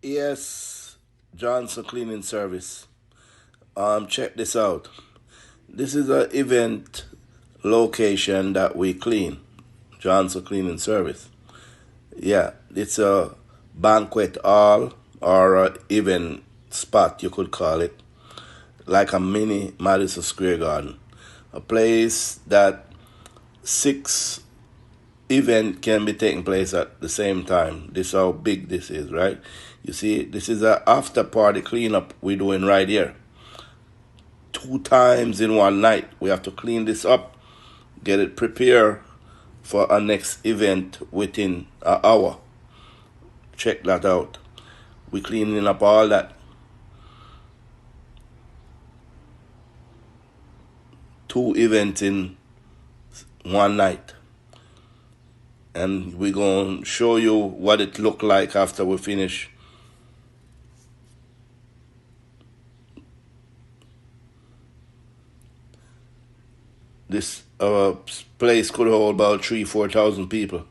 Yes, Johnson Cleaning Service. Check this out. This is an event location that we clean. Johnson Cleaning Service. Yeah, it's a banquet hall or a event spot, you could call it, like a mini Madison Square Garden. A place that six event can be taking place at the same time. This is how big this is, right? You see, this is a after party cleanup we're doing right here. 2 times in one night. We have to clean this up, get it prepared for our next event within an hour. Check that out. We cleaning up all that. 2 events in one night. And we're going to show you what it look like after we finish. This place could hold about 3,000-4,000 people.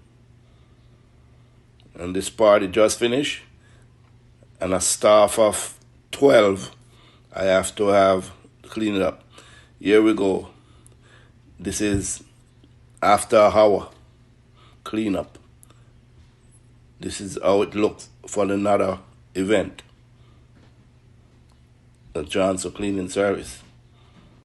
And this party just finished. And a staff of 12 I have to have clean it up. Here we go. This is after an hour cleanup. This is how it looks for another event. The Johnson Cleaning Service.